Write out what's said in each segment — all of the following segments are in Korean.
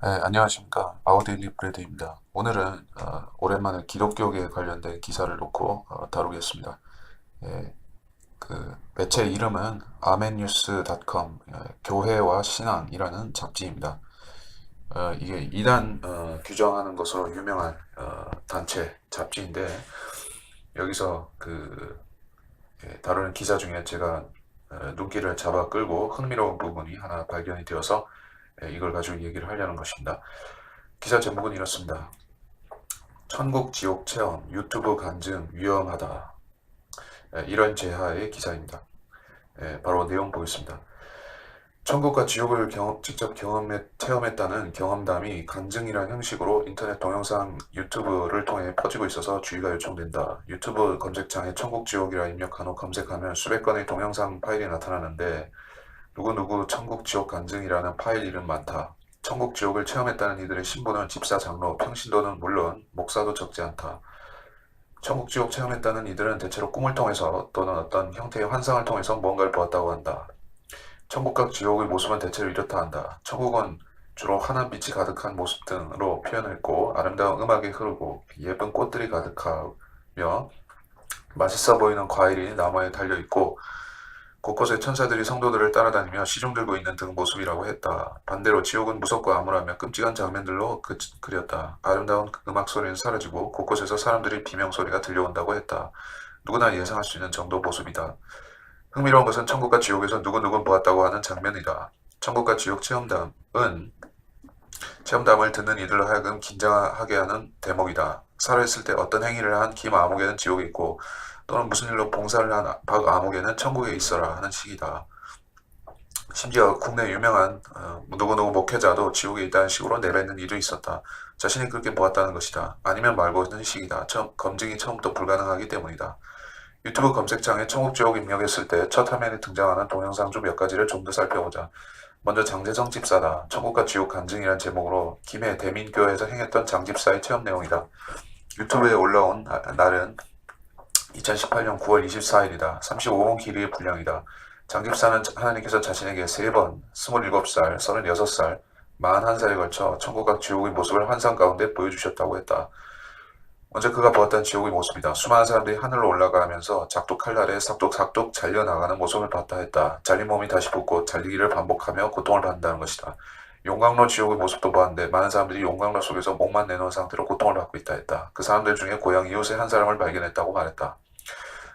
네, 안녕하십니까. 아우데일리 브레드입니다. 오늘은 오랜만에 기독교계에 관련된 기사를 놓고 다루겠습니다. 예, 그 매체 이름은 아멘뉴스.com 교회와 신앙이라는 잡지입니다. 이게 이단 규정하는 것으로 유명한 단체 잡지인데 여기서 다루는 기사 중에 제가 눈길을 잡아 끌고 흥미로운 부분이 하나 발견이 되어서 이걸 가지고 얘기를 하려는 것입니다. 기사 제목은 이렇습니다. 천국 지옥 체험 유튜브 간증 위험하다. 이런 제하의 기사입니다. 바로 내용 보겠습니다. 천국과 지옥을 직접 체험했다는 경험담이 간증이라는 형식으로 인터넷 동영상 유튜브를 통해 퍼지고 있어서 주의가 요청된다. 유튜브 검색창에 천국 지옥이라 입력한 후 검색하면 수백 건의 동영상 파일이 나타나는데 누구누구 천국 지옥 간증이라는 파일 이름 많다. 천국 지옥을 체험했다는 이들의 신분은 집사 장로, 평신도는 물론 목사도 적지 않다. 천국 지옥 체험했다는 이들은 대체로 꿈을 통해서 또는 어떤 형태의 환상을 통해서 무언가를 보았다고 한다. 천국과 지옥의 모습은 대체로 이렇다 한다. 천국은 주로 환한 빛이 가득한 모습 등으로 표현했고 아름다운 음악이 흐르고 예쁜 꽃들이 가득하며 맛있어 보이는 과일이 나무에 달려있고 곳곳에 천사들이 성도들을 따라다니며 시중 들고 있는 등 모습이라고 했다. 반대로 지옥은 무섭고 암울하며 끔찍한 장면들로 그렸다. 아름다운 음악 소리는 사라지고 곳곳에서 사람들의 비명소리가 들려온다고 했다. 누구나 예상할 수 있는 정도 모습이다. 흥미로운 것은 천국과 지옥에서 누구누구 보았다고 하는 장면이다. 천국과 지옥 체험담을 듣는 이들로 하여금 긴장하게 하는 대목이다. 살아있을 때 어떤 행위를 한 김아목에는 지옥에 있고 또는 무슨 일로 봉사를 한 박아목에는 천국에 있어라 하는 식이다. 심지어 국내 유명한 누구누구 목회자도 지옥에 있다는 식으로 내뱉는 일도 있었다. 자신이 그렇게 보았다는 것이다. 아니면 말고는 식이다. 검증이 처음부터 불가능하기 때문이다. 유튜브 검색창에 천국 지옥 입력했을 때 첫 화면에 등장하는 동영상 중 몇 가지를 좀 더 살펴보자. 먼저 장재성 집사다. 천국과 지옥 간증이란 제목으로 김해 대민교회에서 행했던 장 집사의 체험 내용이다. 유튜브에 올라온 날은 2018년 9월 24일이다. 35분 길이의 분량이다. 장 집사는 하나님께서 자신에게 3번, 27살, 36살, 41살에 걸쳐 천국과 지옥의 모습을 환상 가운데 보여주셨다고 했다. 먼저 그가 보았던 지옥의 모습이다. 수많은 사람들이 하늘로 올라가면서 작두 칼날에 삭둑삭둑 잘려나가는 모습을 봤다 했다. 잘린 몸이 다시 붓고 잘리기를 반복하며 고통을 받는다는 것이다. 용광로 지옥의 모습도 보았는데 많은 사람들이 용광로 속에서 목만 내놓은 상태로 고통을 받고 있다 했다. 그 사람들 중에 고향 이웃의 한 사람을 발견했다고 말했다.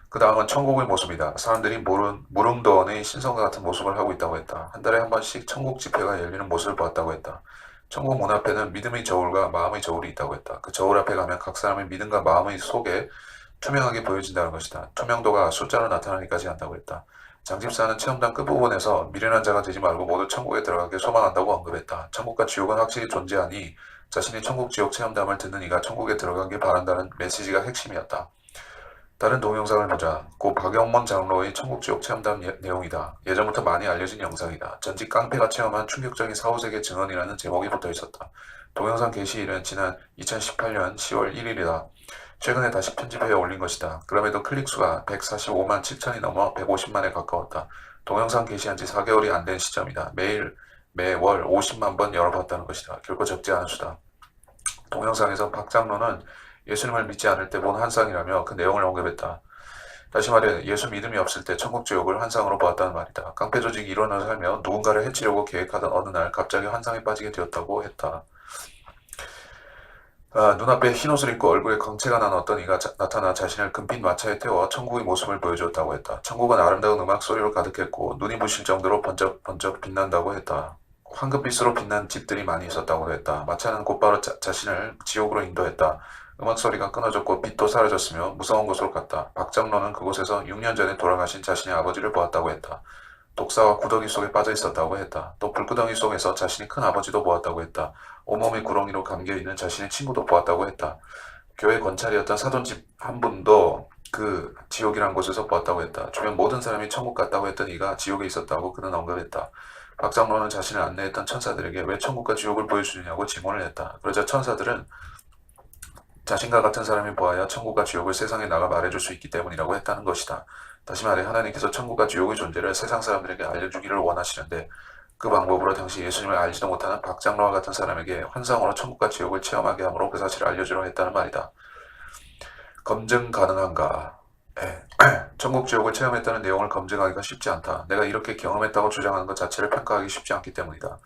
그 다음은 천국의 모습이다. 사람들이 무릉도원의 신성과 같은 모습을 하고 있다고 했다. 한 달에 한 번씩 천국 집회가 열리는 모습을 보았다고 했다. 천국 문 앞에는 믿음의 저울과 마음의 저울이 있다고 했다. 그 저울 앞에 가면 각 사람의 믿음과 마음의 속에 투명하게 보여진다는 것이다. 투명도가 숫자로 나타나기까지 한다고 했다. 장 집사는 체험단 끝부분에서 미련한 자가 되지 말고 모두 천국에 들어가길 소망한다고 언급했다. 천국과 지옥은 확실히 존재하니 자신이 천국 지옥 체험담을 듣는 이가 천국에 들어가길 바란다는 메시지가 핵심이었다. 다른 동영상을 보자. 고 박영몬 장로의 천국지옥 체험담 내용이다. 예전부터 많이 알려진 영상이다. 전직 깡패가 체험한 충격적인 사후세계 증언이라는 제목이 붙어있었다. 동영상 게시일은 지난 2018년 10월 1일이다. 최근에 다시 편집해 올린 것이다. 그럼에도 클릭수가 145만 7천이 넘어 150만에 가까웠다. 동영상 게시한 지 4개월이 안 된 시점이다. 매월 50만 번 열어봤다는 것이다. 결코 적지 않은 수다. 동영상에서 박 장로는 예수님을 믿지 않을 때 본 환상이라며 그 내용을 언급했다. 다시 말해 예수 믿음이 없을 때 천국 지옥을 환상으로 보았다는 말이다. 깡패 조직이 일원을 살며 누군가를 해치려고 계획하던 어느 날 갑자기 환상에 빠지게 되었다고 했다. 눈앞에 흰옷을 입고 얼굴에 광채가 난 어떤 이가 나타나 자신을 금빛 마차에 태워 천국의 모습을 보여주었다고 했다. 천국은 아름다운 음악 소리로 가득했고 눈이 부실 정도로 번쩍번쩍 빛난다고 했다. 황금빛으로 빛난 집들이 많이 있었다고 했다. 마차는 곧바로 자신을 지옥으로 인도했다. 음악 소리가 끊어졌고 빛도 사라졌으며 무서운 곳으로 갔다. 박 장로는 그곳에서 6년 전에 돌아가신 자신의 아버지를 보았다고 했다. 독사와 구더기 속에 빠져 있었다고 했다. 또 불구덩이 속에서 자신이 큰 아버지도 보았다고 했다. 온몸이 구렁이로 감겨있는 자신의 친구도 보았다고 했다. 교회 권찰이었던 사돈집 한 분도 그 지옥이란 곳에서 보았다고 했다. 주변 모든 사람이 천국 갔다고 했던 이가 지옥에 있었다고 그는 언급했다. 박 장로는 자신을 안내했던 천사들에게 왜 천국과 지옥을 보여주느냐고 질문을 했다. 그러자 천사들은 자신과 같은 사람이 보아야 천국과 지옥을 세상에 나가 말해줄 수 있기 때문이라고 했다는 것이다. 다시 말해 하나님께서 천국과 지옥의 존재를 세상 사람들에게 알려주기를 원하시는데 그 방법으로 당시 예수님을 알지도 못하는 박장로와 같은 사람에게 환상으로 천국과 지옥을 체험하게 함으로 그 사실을 알려주려 했다는 말이다. 검증 가능한가? 천국 지옥을 체험했다는 내용을 검증하기가 쉽지 않다. 내가 이렇게 경험했다고 주장하는 것 자체를 평가하기 쉽지 않기 때문이다.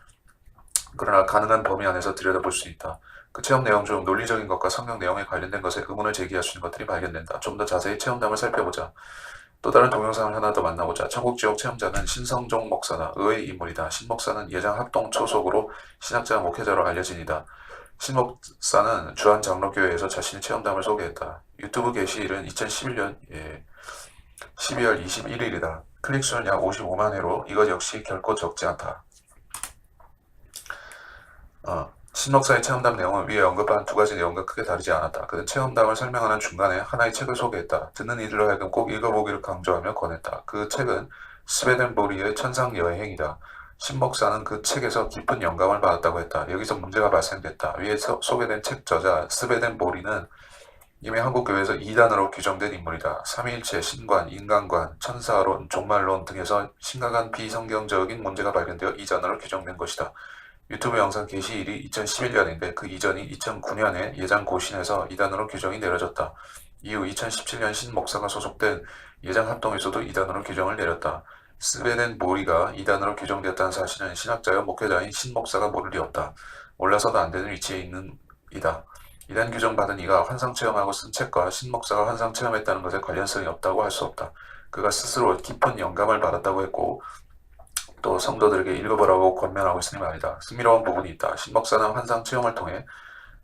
그러나 가능한 범위 안에서 들여다볼 수 있다. 그 체험 내용 중 논리적인 것과 성경 내용에 관련된 것에 의문을 제기할 수 있는 것들이 발견된다. 좀 더 자세히 체험담을 살펴보자. 또 다른 동영상을 하나 더 만나보자. 천국 지옥 체험자는 신성종 목사다. 의외의 인물이다. 신 목사는 예장 합동 초속으로 신학자 목회자로 알려진 이다. 신 목사는 주한 장로교회에서 자신의 체험담을 소개했다. 유튜브 게시일은 2011년 12월 21일이다. 클릭수는 약 55만 회로 이것 역시 결코 적지 않다. 신목사의 체험담 내용은 위에 언급한 두 가지 내용과 크게 다르지 않았다. 그는 체험담을 설명하는 중간에 하나의 책을 소개했다. 듣는 이들로 하여금 꼭 읽어보기를 강조하며 권했다. 그 책은 스웨덴보리의 천상여행이다. 신목사는 그 책에서 깊은 영감을 받았다고 했다. 여기서 문제가 발생됐다. 위에 소개된 책 저자 스웨덴보리는 이미 한국 교회에서 이단으로 규정된 인물이다. 삼위일체, 신관, 인간관, 천사론, 종말론 등에서 심각한 비성경적인 문제가 발견되어 이단으로 규정된 것이다. 유튜브 영상 게시일이 2011년인데 그 이전이 2009년에 예장고신에서 이단으로 규정이 내려졌다. 이후 2017년 신 목사가 소속된 예장합동에서도 이단으로 규정을 내렸다. 스웨덴보리가 이단으로 규정되었다는 사실은 신학자여 목회자인 신 목사가 모를 리 없다. 몰라서도 안 되는 위치에 있는 이다. 이단 규정받은 이가 환상 체험하고 쓴 책과 신 목사가 환상 체험했다는 것에 관련성이 없다고 할 수 없다. 그가 스스로 깊은 영감을 받았다고 했고 또 성도들에게 읽어보라고 권면하고 있으니 말이다. 흥미로운 부분이 있다. 신 목사는 환상 체험을 통해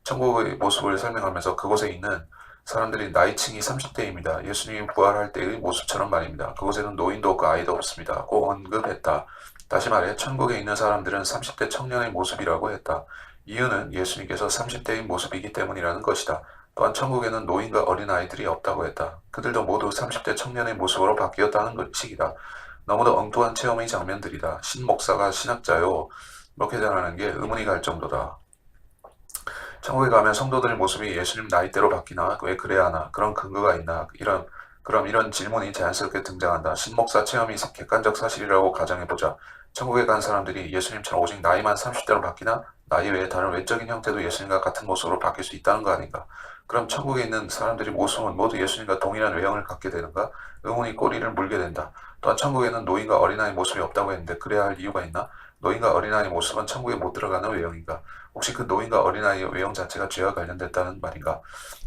천국의 모습을 설명하면서 그곳에 있는 사람들이 나이층이 30대입니다. 예수님이 부활할 때의 모습처럼 말입니다. 그곳에는 노인도 없고 아이도 없습니다. 고 언급했다. 다시 말해 천국에 있는 사람들은 30대 청년의 모습이라고 했다. 이유는 예수님께서 30대의 모습이기 때문이라는 것이다. 또한 천국에는 노인과 어린아이들이 없다고 했다. 그들도 모두 30대 청년의 모습으로 바뀌었다는 것이다. 너무도 엉뚱한 체험의 장면들이다. 신 목사가 신학자요 목회자라는 게 의문이 갈 정도다. 천국에 가면 성도들의 모습이 예수님 나이대로 바뀌나? 왜 그래야 하나? 그런 근거가 있나? 그럼 이런 질문이 자연스럽게 등장한다. 신목사 체험이 객관적 사실이라고 가정해보자. 천국에 간 사람들이 예수님처럼 오직 나이만 30대로 바뀌나? 나이 외에 다른 외적인 형태도 예수님과 같은 모습으로 바뀔 수 있다는 거 아닌가? 그럼 천국에 있는 사람들의 모습은 모두 예수님과 동일한 외형을 갖게 되는가? 의문이 꼬리를 물게 된다. 또한 천국에는 노인과 어린아이 모습이 없다고 했는데 그래야 할 이유가 있나? 노인과 어린아이 모습은 천국에 못 들어가는 외형인가? 혹시 그 노인과 어린아이의 외형 자체가 죄와 관련됐다는 말인가?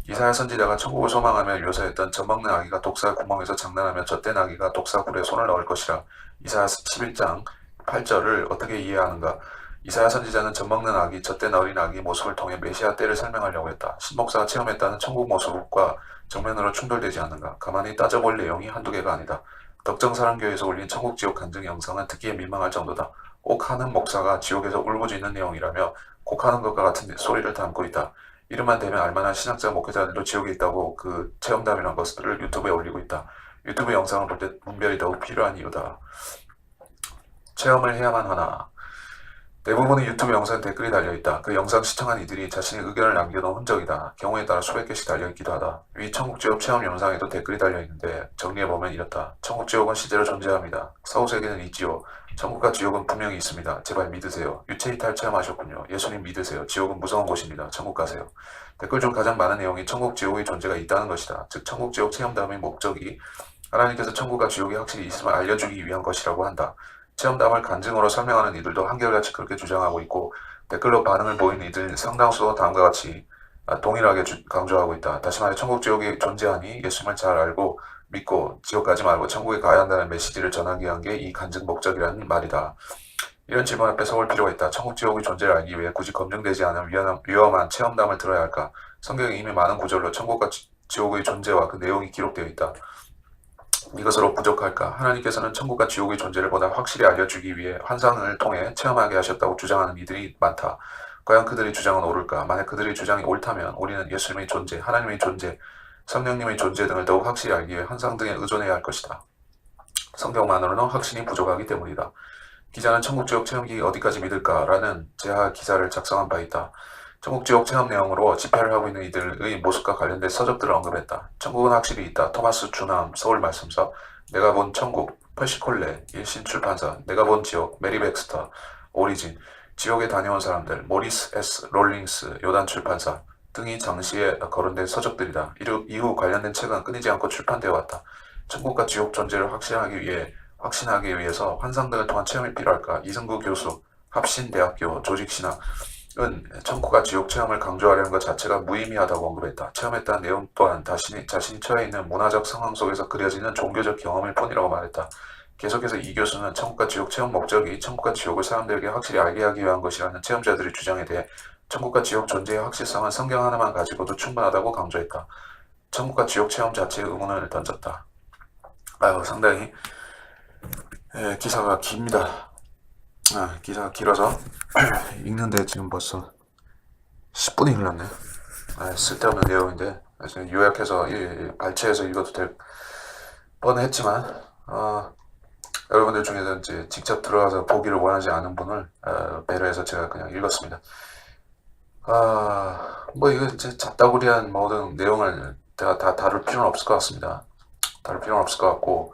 이사야 선지자가 천국을 소망하며 묘사했던 젖먹는 아기가 독사 구멍에서 장난하며 젖된 아기가 독사 굴에 손을 넣을 것이라. 이사야 11장 8절을 어떻게 이해하는가? 이사야 선지자는 젖먹는 아기, 젖된 어린 아기 모습을 통해 메시아 때를 설명하려고 했다. 신목사가 체험했다는 천국 모습과 정면으로 충돌되지 않는가? 가만히 따져볼 내용이 한두 개가 아니다. 덕정사랑교회에서 올린 천국 지옥 간증 영상은 듣기에 민망할 정도다. 꼭 하는 목사가 지옥에서 울부짖는 내용이라며 꼭 하는 것과 같은 소리를 담고 있다. 이름만 대면 알만한 신학자 목회자들도 지옥에 있다고 그 체험담이란 것들을 유튜브에 올리고 있다. 유튜브 영상을 볼 때 분별이 더욱 필요한 이유다. 체험을 해야만 하나? 대부분의 유튜브 영상에 댓글이 달려있다. 그 영상 시청한 이들이 자신의 의견을 남겨놓은 흔적이다. 경우에 따라 수백 개씩 달려있기도 하다. 위 천국지옥 체험 영상에도 댓글이 달려있는데 정리해보면 이렇다. 천국지옥은 실제로 존재합니다. 사후세계는 있지요. 천국과 지옥은 분명히 있습니다. 제발 믿으세요. 유체이탈 체험하셨군요. 예수님 믿으세요. 지옥은 무서운 곳입니다. 천국 가세요. 댓글 중 가장 많은 내용이 천국 지옥의 존재가 있다는 것이다. 즉 천국 지옥 체험담의 목적이 하나님께서 천국과 지옥이 확실히 있음을 알려주기 위한 것이라고 한다. 체험담을 간증으로 설명하는 이들도 한결같이 그렇게 주장하고 있고 댓글로 반응을 보인 이들 상당수도 다음과 같이 동일하게 강조하고 있다. 다시 말해 천국 지옥이 존재하니 예수님을 잘 알고 믿고 지옥 가지 말고 천국에 가야 한다는 메시지를 전하기 위한 게 이 간증 목적이라는 말이다. 이런 질문 앞에 서올 필요가 있다. 천국 지옥의 존재를 알기 위해 굳이 검증되지 않은 위험한 체험담을 들어야 할까? 성경에 이미 많은 구절로 천국과 지옥의 존재와 그 내용이 기록되어 있다. 이것으로 부족할까? 하나님께서는 천국과 지옥의 존재를 보다 확실히 알려주기 위해 환상을 통해 체험하게 하셨다고 주장하는 이들이 많다. 과연 그들의 주장은 옳을까? 만약 그들의 주장이 옳다면 우리는 예수님의 존재, 하나님의 존재, 성령님의 존재 등을 더욱 확실히 알기 위해 환상 등에 의존해야 할 것이다. 성경만으로는 확신이 부족하기 때문이다. 기자는 천국 지옥 체험기 어디까지 믿을까? 라는 제하 기사를 작성한 바 있다. 천국 지옥 체험 내용으로 집회를 하고 있는 이들의 모습과 관련된 서적들을 언급했다. 천국은 확실히 있다. 토마스 주남 서울 말씀서 내가 본 천국 퍼시콜레, 일신출판사, 내가 본 지옥, 메리 백스터, 오리진, 지옥에 다녀온 사람들, 모리스 S. 롤링스, 요단출판사 등이 당시에 거론된 서적들이다. 이후 관련된 책은 끊이지 않고 출판되어 왔다. 천국과 지옥 존재를 확신하기 위해서 환상 등을 통한 체험이 필요할까? 이승구 교수, 합신대학교 조직신학 은 천국과 지옥 체험을 강조하려는 것 자체가 무의미하다고 언급했다. 체험했다는 내용 또한 자신이 처해 있는 문화적 상황 속에서 그려지는 종교적 경험일 뿐이라고 말했다. 계속해서 이 교수는 천국과 지옥 체험 목적이 천국과 지옥을 사람들에게 확실히 알게 하기 위한 것이라는 체험자들의 주장에 대해 천국과 지옥 존재의 확실성은 성경 하나만 가지고도 충분하다고 강조했다. 천국과 지옥 체험 자체의 의문을 던졌다. 상당히 기사가 깁니다. 기사가 길어서 읽는데 지금 벌써 10분이 흘렀네. 쓸데없는 내용인데 요약해서 발췌해서 읽어도 될 뻔했지만 여러분들 중에서 이제 직접 들어가서 보기를 원하지 않은 분을 배려해서 제가 그냥 읽었습니다. 뭐 이거 이제 잡다구리한 모든 내용을 제가 다 다룰 필요는 없을 것 같습니다. 다룰 필요는 없을 것 같고,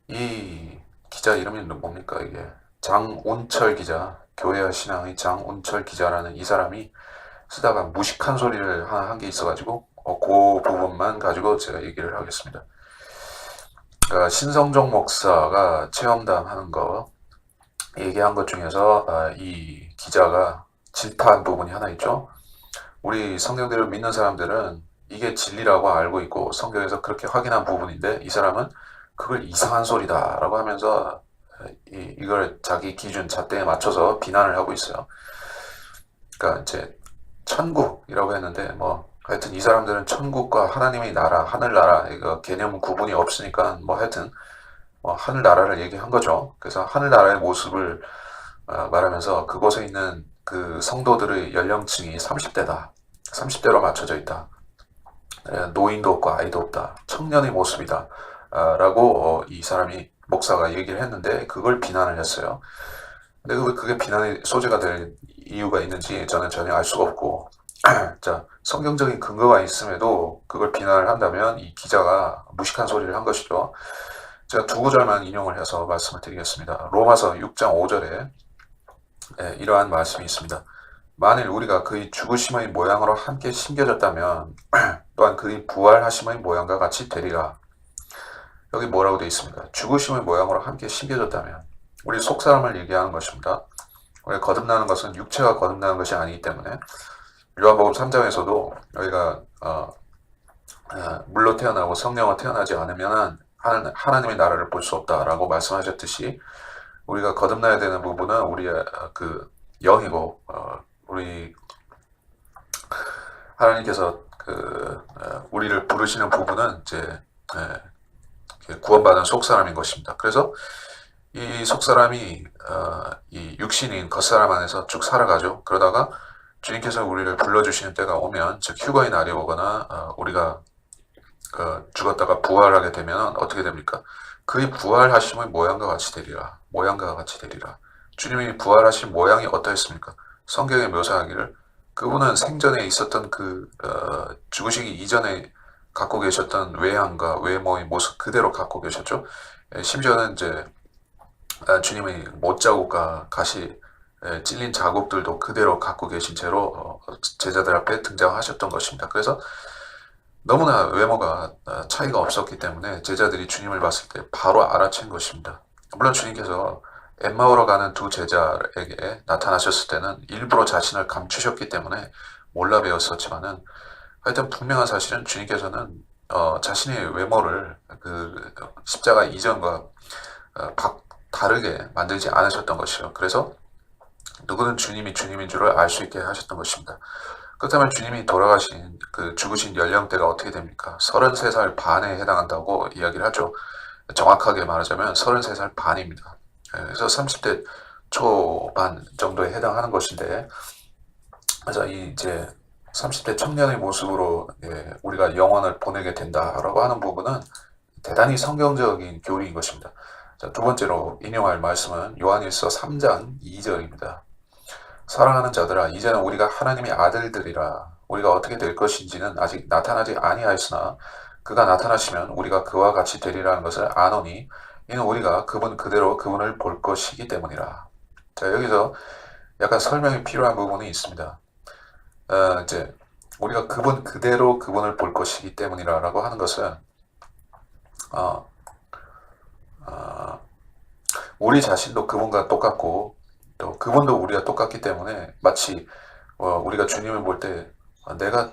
이 기자 이름이 뭡니까 이게? 장운철 기자, 교회와 신앙의 장운철 기자라는 이 사람이 쓰다가 무식한 소리를 한 게 있어가지고 그 부분만 가지고 제가 얘기를 하겠습니다. 그러니까 신성종 목사가 체험담 하는 거 얘기한 것 중에서 이 기자가 질타한 부분이 하나 있죠. 우리 성경대로 믿는 사람들은 이게 진리라고 알고 있고 성경에서 그렇게 확인한 부분인데 이 사람은 그걸 이상한 소리다 라고 하면서 이걸 자기 기준 잣대에 맞춰서 비난을 하고 있어요. 그러니까 이제 천국이라고 했는데 뭐 하여튼 이 사람들은 천국과 하나님의 나라, 하늘나라 이거 개념 구분이 없으니까 뭐 하여튼 뭐 하늘나라를 얘기한 거죠. 그래서 하늘나라의 모습을 말하면서 그곳에 있는 그 성도들의 연령층이 30대다. 30대로 맞춰져 있다. 노인도 없고 아이도 없다. 청년의 모습이다. 라고 이 사람이 목사가 얘기를 했는데 그걸 비난을 했어요. 근데 왜 그게 비난의 소재가 될 이유가 있는지 저는 전혀 알 수가 없고 자, 성경적인 근거가 있음에도 그걸 비난을 한다면 이 기자가 무식한 소리를 한 것이죠. 제가 두 구절만 인용을 해서 말씀을 드리겠습니다. 로마서 6장 5절에 이러한 말씀이 있습니다. 만일 우리가 그의 죽으심의 모양으로 함께 심겨졌다면 또한 그의 부활하심의 모양과 같이 되리라. 여기 뭐라고 되어 있습니까? 죽으심의 모양으로 함께 심겨졌다면 우리 속사람을 얘기하는 것입니다. 우리가 거듭나는 것은 육체가 거듭나는 것이 아니기 때문에 요한복음 3장에서도 우리가 물로 태어나고 성령으로 태어나지 않으면 하나님의 나라를 볼 수 없다라고 말씀하셨듯이 우리가 거듭나야 되는 부분은 우리의 그 영이고 우리 하나님께서 우리를 부르시는 부분은 이제 구원받은 속사람인 것입니다. 그래서 이 속사람이 이 육신인 겉사람 안에서 쭉 살아가죠. 그러다가 주님께서 우리를 불러주시는 때가 오면 즉 휴거의 날이 오거나 우리가 죽었다가 부활하게 되면 어떻게 됩니까? 그의 부활하심의 모양과 같이 되리라. 모양과 같이 되리라. 주님이 부활하신 모양이 어떠했습니까? 성경에 묘사하기를 그분은 생전에 있었던 죽으시기 이전에 갖고 계셨던 외양과 외모의 모습 그대로 갖고 계셨죠. 심지어는 이제 주님의 못자국과 가시 찔린 자국들도 그대로 갖고 계신 채로 제자들 앞에 등장하셨던 것입니다. 그래서 너무나 외모가 차이가 없었기 때문에 제자들이 주님을 봤을 때 바로 알아챈 것입니다. 물론 주님께서 엠마오로 가는 두 제자에게 나타나셨을 때는 일부러 자신을 감추셨기 때문에 몰라 배웠었지만은 하여튼 분명한 사실은 주님께서는 자신의 외모를 그 십자가 이전과 다르게 만들지 않으셨던 것이요. 그래서 누구든 주님이 주님인 줄을 알 수 있게 하셨던 것입니다. 그렇다면 주님이 돌아가신 죽으신 연령대가 어떻게 됩니까? 33살 반에 해당한다고 이야기를 하죠. 정확하게 말하자면 33살 반입니다. 그래서 30대 초반 정도에 해당하는 것인데, 그래서 이제 30대 청년의 모습으로 우리가 영원을 보내게 된다라고 하는 부분은 대단히 성경적인 교리인 것입니다. 자, 두 번째로 인용할 말씀은 요한일서 3장 2절입니다. 사랑하는 자들아, 이제는 우리가 하나님의 아들들이라. 우리가 어떻게 될 것인지는 아직 나타나지 아니하였으나 그가 나타나시면 우리가 그와 같이 되리라는 것을 아노니 이는 우리가 그분 그대로 그분을 볼 것이기 때문이라. 자, 여기서 약간 설명이 필요한 부분이 있습니다. 이제 우리가 그분 그대로 그분을 볼 것이기 때문이라고 하는 것은 어, 어, 우리 자신도 그분과 똑같고 또 그분도 우리가 똑같기 때문에 마치 우리가 주님을 볼 때 내가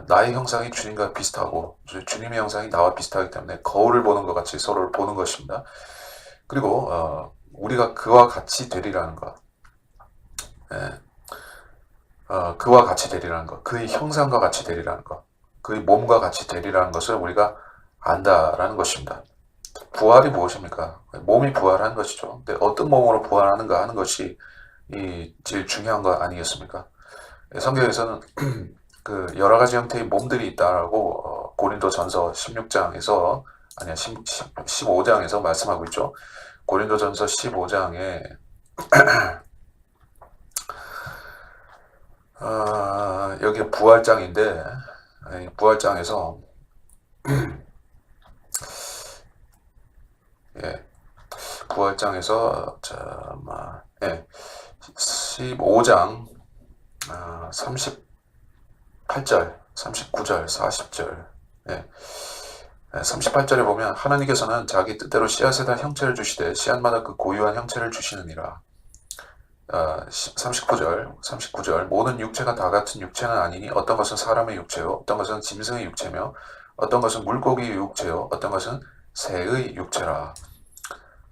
나의 형상이 주님과 비슷하고 주님의 형상이 나와 비슷하기 때문에 거울을 보는 것 같이 서로를 보는 것입니다. 그리고 우리가 그와 같이 되리라는 것, 예, 그와 같이 되리라는 것, 그의 형상과 같이 되리라는 것, 그의 몸과 같이 되리라는 것을 우리가 안다라는 것입니다. 부활이 무엇입니까? 몸이 부활하는 것이죠. 근데 어떤 몸으로 부활하는가 하는 것이 제일 중요한 거 아니겠습니까? 성경에서는 그 여러 가지 형태의 몸들이 있다라고 고린도전서 16장에서 아니야 15장에서 말씀하고 있죠. 고린도전서 15장에 여기 부활장인데 부활장에서 예, 부활장에서 15장 38절, 39절, 40절 38절에 보면 하나님께서는 자기 뜻대로 씨앗에다 형체를 주시되 씨앗마다 그 고유한 형체를 주시느니라. 39절 모든 육체가 다 같은 육체는 아니니 어떤 것은 사람의 육체요 어떤 것은 짐승의 육체며 어떤 것은 물고기의 육체요 어떤 것은 새의 육체라.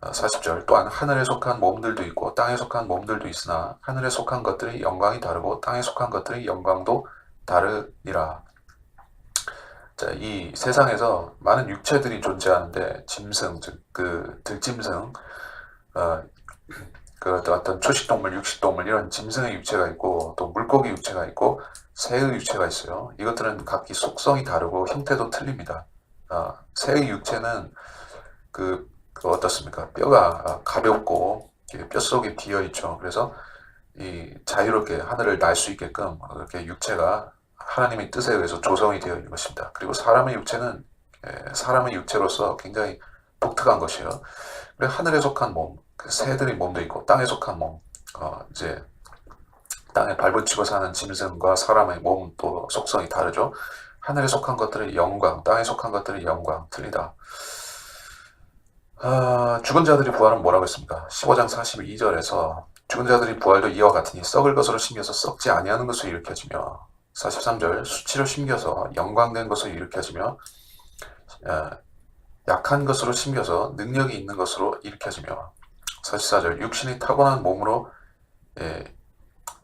40절 또한 하늘에 속한 몸들도 있고 땅에 속한 몸들도 있으나 하늘에 속한 것들의 영광이 다르고 땅에 속한 것들의 영광도 다르니라. 자, 이 세상에서 많은 육체들이 존재하는데 짐승, 즉 그 들짐승, 그 어떤 초식동물, 육식동물 이런 짐승의 육체가 있고 또 물고기 육체가 있고 새의 육체가 있어요. 이것들은 각기 속성이 다르고 형태도 틀립니다. 새의 육체는 그 어떻습니까? 뼈가 가볍고 뼛속에 비어 있죠. 그래서 이 자유롭게 하늘을 날 수 있게끔 그렇게 육체가 하나님의 뜻에 의해서 조성이 되어 있는 것입니다. 그리고 사람의 육체는 사람의 육체로서 굉장히 독특한 것이에요. 그리고 하늘에 속한 몸, 그 새들의 몸도 있고 땅에 속한 몸, 이제 땅에 발붙이고 사는 짐승과 사람의 몸도 속성이 다르죠. 하늘에 속한 것들의 영광, 땅에 속한 것들의 영광 틀리다. 죽은 자들이 부활은 뭐라고 했습니까? 15장 42절에서 죽은 자들이 부활도 이와 같으니 썩을 것으로 심겨서 썩지 아니하는 것으로 일으켜지며 43절 수치로 심겨서 영광된 것으로 일으켜지며 약한 것으로 심겨서 능력이 있는 것으로 일으켜지며 44절 육신이 타고난 몸으로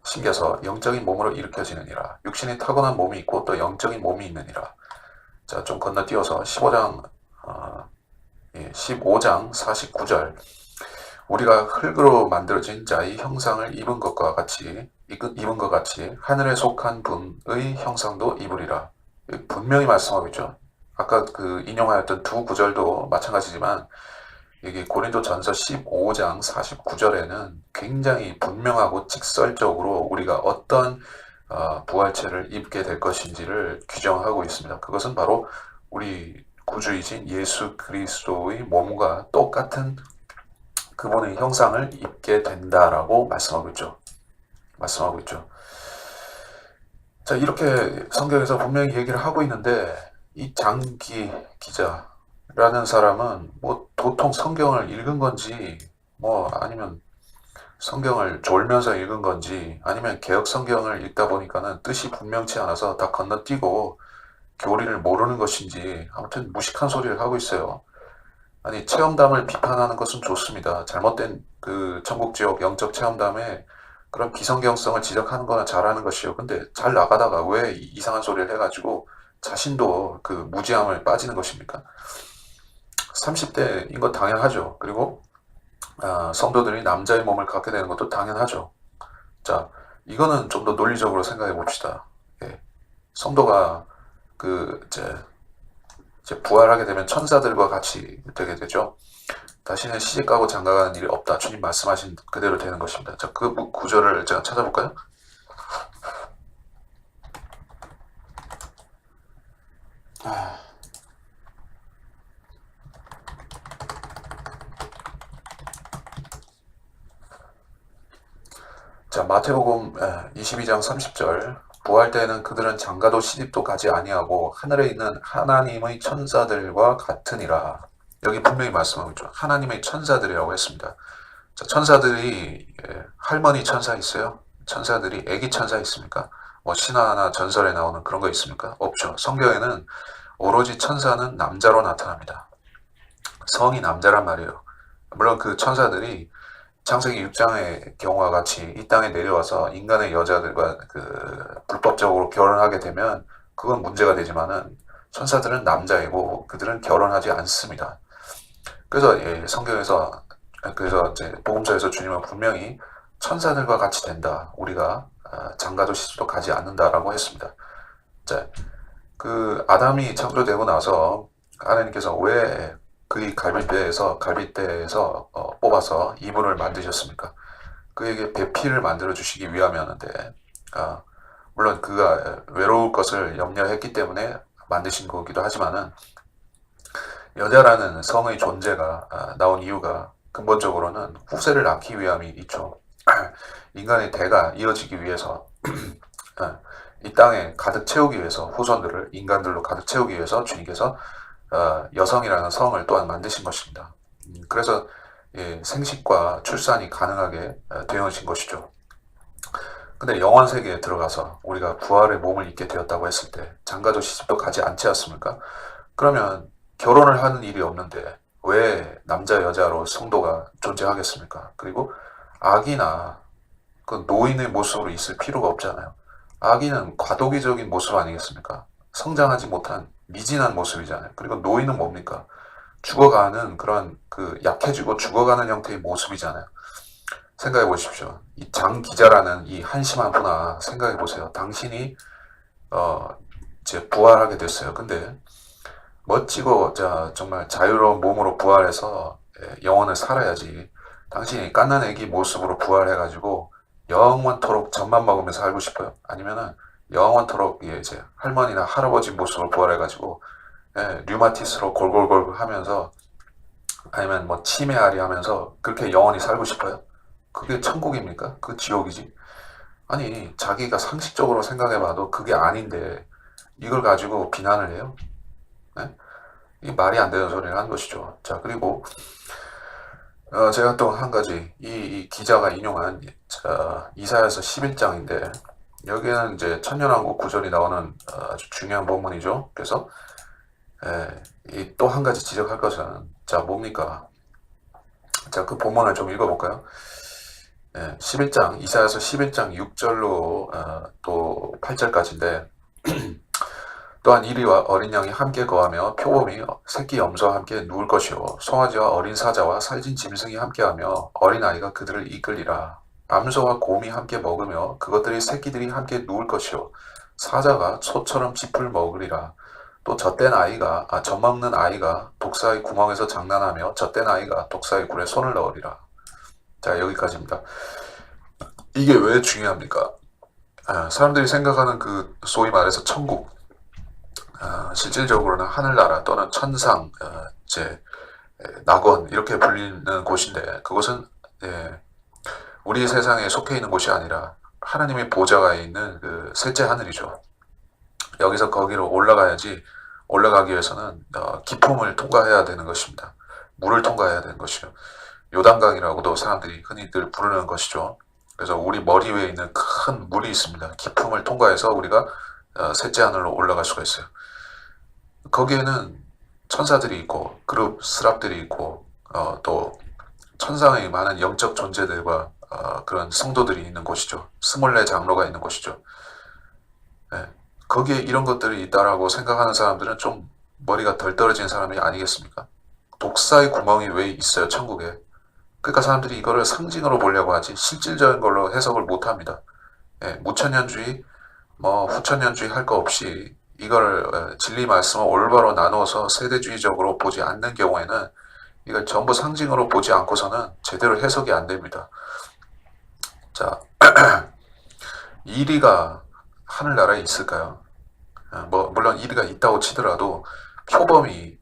심겨서 영적인 몸으로 일으켜지느니라. 육신이 타고난 몸이 있고 또 영적인 몸이 있느니라. 자, 좀 건너뛰어서 15장 49절 우리가 흙으로 만들어진 자의 형상을 입은 것과 같이 하늘에 속한 분의 형상도 입으리라. 분명히 말씀하고 있죠. 아까 그 인용하였던 두 구절도 마찬가지지만 이게 고린도전서 15장 49절에는 굉장히 분명하고 직설적으로 우리가 어떤 부활체를 입게 될 것인지를 규정하고 있습니다. 그것은 바로 우리 구주이신 예수 그리스도의 몸과 똑같은 그분의 형상을 입게 된다라고 말씀하고 있죠. 자, 이렇게 성경에서 분명히 얘기를 하고 있는데 이 장기 기자라는 사람은 뭐 도통 성경을 읽은 건지 뭐 아니면 성경을 졸면서 읽은 건지 아니면 개역 성경을 읽다 보니까는 뜻이 분명치 않아서 다 건너뛰고 교리를 모르는 것인지 아무튼 무식한 소리를 하고 있어요. 아니 체험담을 비판하는 것은 좋습니다. 잘못된 그 천국지옥 영적 체험담에 그런 비성경성을 지적하는 거는 잘하는 것이요. 근데 잘 나가다가 왜 이상한 소리를 해가지고 자신도 그 무지함을 빠지는 것입니까? 30대인 것 당연하죠. 그리고 성도들이 남자의 몸을 갖게 되는 것도 당연하죠. 자, 이거는 좀 더 논리적으로 생각해 봅시다. 예. 성도가 그 이제 부활하게 되면 천사들과 같이 되게 되죠. 다시는 시집가고 장가가는 일이 없다. 주님 말씀하신 그대로 되는 것입니다. 자, 그 구절을 제가 찾아볼까요? 자, 마태복음 22장 30절. 부활 때에는 그들은 장가도 시집도 가지 아니하고 하늘에 있는 하나님의 천사들과 같으니라. 여기 분명히 말씀하고 있죠. 하나님의 천사들이라고 했습니다. 자, 천사들이 할머니 천사 있어요? 천사들이 애기 천사 있습니까? 뭐 신화나 전설에 나오는 그런 거 있습니까? 없죠. 성경에는 오로지 천사는 남자로 나타납니다. 성이 남자란 말이에요. 물론 그 천사들이 창세기 6장의 경우와 같이 이 땅에 내려와서 인간의 여자들과 불법적으로 결혼하게 되면 그건 문제가 되지만은 천사들은 남자이고 그들은 결혼하지 않습니다. 그래서 성경에서 그래서 이제 복음서에서 주님은 분명히 천사들과 같이 된다. 우리가 장가도 시집도 가지 않는다라고 했습니다. 자, 그 아담이 창조되고 나서 하나님께서 왜 그의 갈빗대에서 뽑아서 이분을 만드셨습니까? 그에게 배필을 만들어 주시기 위함이었는데, 물론 그가 외로울 것을 염려했기 때문에 만드신 거기도 하지만은 여자라는 성의 존재가 나온 이유가 근본적으로는 후세를 낳기 위함이 있죠. 인간의 대가 이어지기 위해서 이 땅에 가득 채우기 위해서 후손들을 인간들로 가득 채우기 위해서 주님께서 여성이라는 성을 또한 만드신 것입니다. 그래서 생식과 출산이 가능하게 되어진 것이죠. 근데 영원 세계에 들어가서 우리가 부활의 몸을 입게 되었다고 했을 때 장가도 시집도 가지 않지 않습니까? 그러면 결혼을 하는 일이 없는데 왜 남자 여자로 성도가 존재하겠습니까? 그리고 아기나 그 노인의 모습으로 있을 필요가 없잖아요. 아기는 과도기적인 모습 아니겠습니까? 성장하지 못한 미진한 모습이잖아요. 그리고 노인은 뭡니까? 죽어가는 그런 약해지고 죽어가는 형태의 모습이잖아요. 생각해 보십시오. 이 장 기자라는 이 한심한 분아 생각해 보세요. 당신이 이제 부활하게 됐어요. 근데 멋지고 정말 자유로운 몸으로 부활해서 영원을 살아야지. 당신이 갓난 애기 모습으로 부활해가지고 영원토록 젖만 먹으면서 살고 싶어요? 아니면은 영원토록 이제 할머니나 할아버지 모습으로 부활해가지고 류마티스로 골골골 하면서 아니면 뭐 치매아리 하면서 그렇게 영원히 살고 싶어요? 그게 천국입니까? 그 지옥이지. 아니 자기가 상식적으로 생각해봐도 그게 아닌데 이걸 가지고 비난을 해요? 네? 이게 말이 안 되는 소리를 하는 것이죠. 자, 그리고 제가 또 한 가지 이 기자가 인용한 이사야서 11장인데 여기에는 이제 천년왕국 구절이 나오는 아주 중요한 본문이죠. 그래서 또 한 가지 지적할 것은 자 뭡니까? 자, 그 본문을 좀 읽어볼까요? 11장 이사야서 11장 6절로 또 8절까지인데 또한 이리와 어린 양이 함께 거하며 표범이 새끼 염소와 함께 누울 것이요 송아지와 어린 사자와 살진 짐승이 함께하며 어린 아이가 그들을 이끌리라. 암소와 곰이 함께 먹으며 그것들의 새끼들이 함께 누울 것이요 사자가 소처럼 짚을 먹으리라. 또 젖 먹는 아이가 독사의 구멍에서 장난하며 젖된 아이가 독사의 굴에 손을 넣으리라. 자, 여기까지입니다. 이게 왜 중요합니까? 사람들이 생각하는 그 소위 말해서 천국, 실질적으로는 하늘나라 또는 천상, 낙원 이렇게 불리는 곳인데 그곳은 우리 세상에 속해 있는 곳이 아니라 하나님의 보좌가 있는 그 셋째 하늘이죠. 여기서 거기로 올라가기 위해서는 기품을 통과해야 되는 것입니다. 물을 통과해야 되는 것이요. 요단강이라고도 사람들이 흔히들 부르는 것이죠. 그래서 우리 머리 위에 있는 큰 물이 있습니다. 기품을 통과해서 우리가 셋째 하늘로 올라갈 수가 있어요. 거기에는 천사들이 있고 그룹 스랍들이 있고 또 천상의 많은 영적 존재들과 그런 성도들이 있는 곳이죠. 스몰레 장로가 있는 곳이죠. 거기에 이런 것들이 있다라고 생각하는 사람들은 좀 머리가 덜 떨어진 사람이 아니겠습니까? 독사의 구멍이 왜 있어요, 천국에? 그러니까 사람들이 이거를 상징으로 보려고 하지 실질적인 걸로 해석을 못합니다. 무천년주의, 후천년주의 할 거 없이 이걸 진리 말씀을 올바로 나누어서 세대주의적으로 보지 않는 경우에는 이걸 전부 상징으로 보지 않고서는 제대로 해석이 안 됩니다. 자, 이리가 하늘나라에 있을까요? 물론 이리가 있다고 치더라도 표범이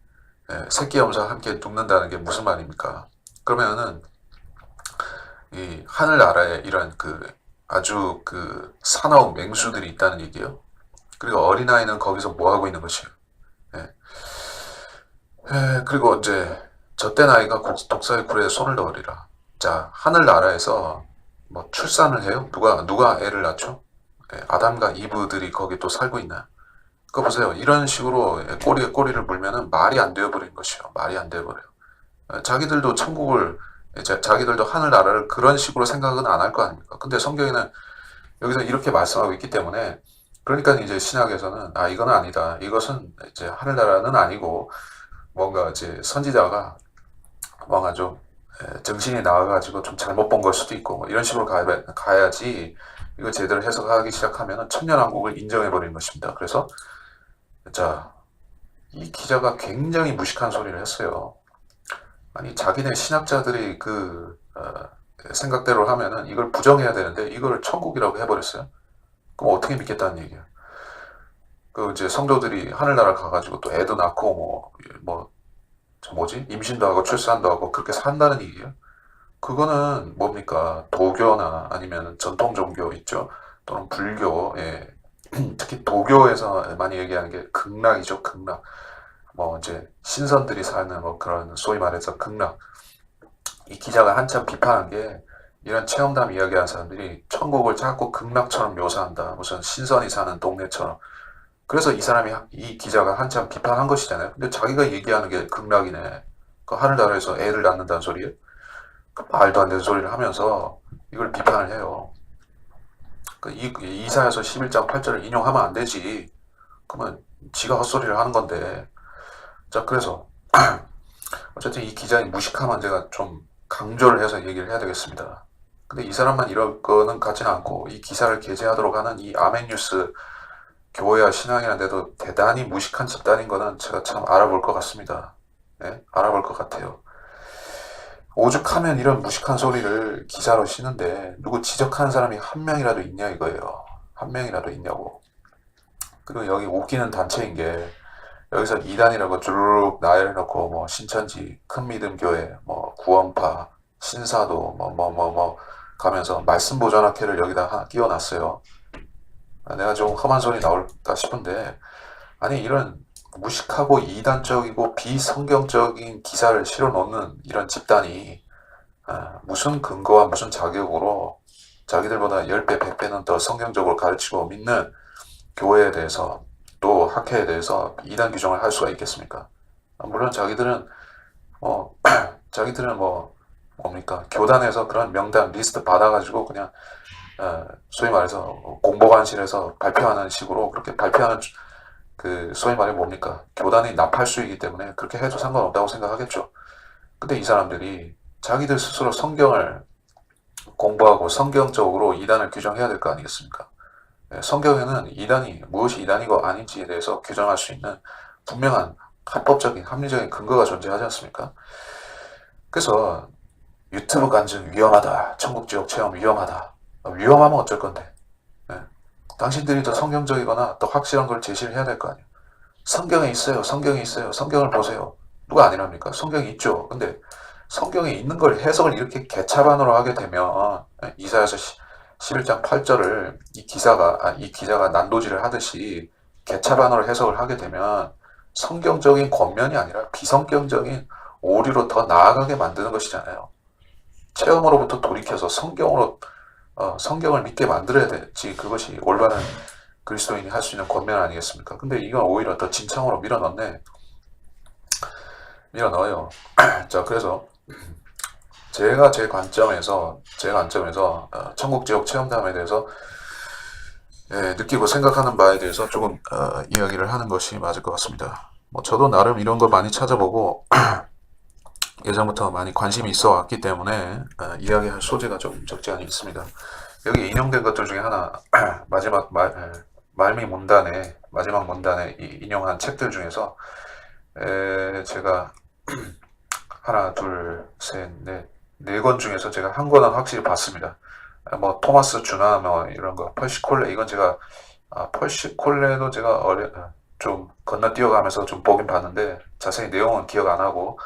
새끼 염소와 함께 눕는다는 게 무슨 말입니까? 그러면은 이 하늘나라에 이런 아주 그 사나운 맹수들이 있다는 얘기예요. 그리고 어린아이는 거기서 뭐 하고 있는 것이에요. 예. 그리고 이제 젖된 아이가 독사의 굴에 손을 넣으리라. 자, 하늘나라에서 뭐 출산을 해요? 누가 애를 낳죠? 아담과 이브들이 거기 또 살고 있나요? 그거 보세요. 이런 식으로 꼬리에 꼬리를 물면은 말이 안 되어버린 것이요. 말이 안 되어버려요. 자기들도 천국을, 이제 자기들도 하늘나라를 그런 식으로 생각은 안 할 거 아닙니까? 근데 성경에는 여기서 이렇게 말씀하고 있기 때문에, 그러니까 이제 신약에서는 이건 아니다. 이것은 이제 하늘나라는 아니고 뭔가 이제 선지자가 뭔가 좀 정신이 나와가지고 좀 잘못 본 걸 수도 있고 뭐 이런 식으로 가야지 이거 제대로 해석하기 시작하면 천년왕국을 인정해버리는 것입니다. 그래서 자, 이 기자가 굉장히 무식한 소리를 했어요. 아니 자기네 신학자들이 생각대로 하면은 이걸 부정해야 되는데 이걸 천국이라고 해버렸어요. 그럼 어떻게 믿겠다는 얘기야? 그 이제 성도들이 하늘나라 가가지고 또 애도 낳고 임신도 하고 출산도 하고 그렇게 산다는 얘기예요. 그거는 뭡니까? 도교나 아니면 전통 종교 있죠. 또는 불교, 특히 도교에서 많이 얘기하는 게 극락이죠, 극락. 뭐 이제 신선들이 사는 뭐 그런 소위 말해서 극락. 이 기자가 한참 비판한 게 이런 체험담 이야기하는 사람들이 천국을 자꾸 극락처럼 묘사한다. 무슨 신선이 사는 동네처럼. 그래서 이 기자가 한참 비판한 것이잖아요. 근데 자기가 얘기하는 게 극락이네. 그 하늘나라에서 애를 낳는다는 소리예요. 말도 안 되는 소리를 하면서 이걸 비판을 해요. 이사야서 11장 8절을 인용하면 안 되지. 그러면 지가 헛소리를 하는 건데. 자, 그래서 어쨌든 이 기자의 무식함은 제가 좀 강조를 해서 얘기를 해야 되겠습니다. 근데 이 사람만 이럴 거는 같지는 않고 이 기사를 게재하도록 하는 이 아멘뉴스 교회와 신앙이라는 데도 대단히 무식한 집단인 거는 제가 참 알아볼 것 같습니다. 네? 알아볼 것 같아요. 오죽하면 이런 무식한 소리를 기사로 쓰는데 누구 지적하는 사람이 한 명이라도 있냐 이거예요. 한 명이라도 있냐고. 그리고 여기 웃기는 단체인 게 여기서 이단이라고 쭉 나열해놓고 뭐 신천지, 큰믿음교회, 뭐 구원파, 신사도 뭐 가면서 말씀 보존학회를 여기다 하나 끼워놨어요. 내가 좀 험한 소리 나올까 싶은데 아니 이런 무식하고 이단적이고 비성경적인 기사를 실어놓는 이런 집단이 무슨 근거와 무슨 자격으로 자기들보다 10배, 100배는 더 성경적으로 가르치고 믿는 교회에 대해서 또 학회에 대해서 이단 규정을 할 수가 있겠습니까? 물론 자기들은 뭡니까? 교단에서 그런 명단 리스트 받아가지고 그냥 소위 말해서 공보관실에서 발표하는 식으로 그렇게 발표하는 그 소위 말해 뭡니까? 교단의 나팔수이기 때문에 그렇게 해도 상관없다고 생각하겠죠. 근데 이 사람들이 자기들 스스로 성경을 공부하고 성경적으로 이단을 규정해야 될 거 아니겠습니까? 성경에는 이단이 무엇이 이단이고 아닌지에 대해서 규정할 수 있는 분명한 합법적인 합리적인 근거가 존재하지 않습니까? 그래서 유튜브 간증 위험하다. 천국지옥 체험 위험하다. 위험하면 어쩔 건데. 당신들이 더 성경적이거나 더 확실한 걸 제시를 해야 될 거 아니에요. 성경에 있어요. 성경에 있어요. 성경을 보세요. 누가 아니랍니까? 성경이 있죠. 근데 성경에 있는 걸 해석을 이렇게 개차반으로 하게 되면 이사야서 11장 8절을 이 기자가 난도질을 하듯이 개차반으로 해석을 하게 되면 성경적인 권면이 아니라 비성경적인 오류로 더 나아가게 만드는 것이잖아요. 체험으로부터 돌이켜서 성경을 믿게 만들어야 되지. 그것이 올바른 그리스도인이 할 수 있는 권면 아니겠습니까? 근데 이건 오히려 더 진창으로 밀어넣어요. 자, 그래서 제 관점에서 천국 지옥 체험담에 대해서 느끼고 생각하는 바에 대해서 조금 이야기를 하는 것이 맞을 것 같습니다. 뭐 저도 나름 이런 거 많이 찾아보고 예전부터 많이 관심이 있어 왔기 때문에 이야기할 소재가 좀 적지 않이 있습니다. 여기 인용된 것들 중에 하나 마지막 인용한 책들 중에서 제가 하나, 둘, 셋, 네 권 중에서 제가 한 권은 확실히 봤습니다. 뭐 토마스 주나 뭐 이런 거, 펄시 콜레 이건 제가 펄시 콜레도 제가 좀 건너뛰어가면서 좀 보긴 봤는데 자세히 내용은 기억 안 하고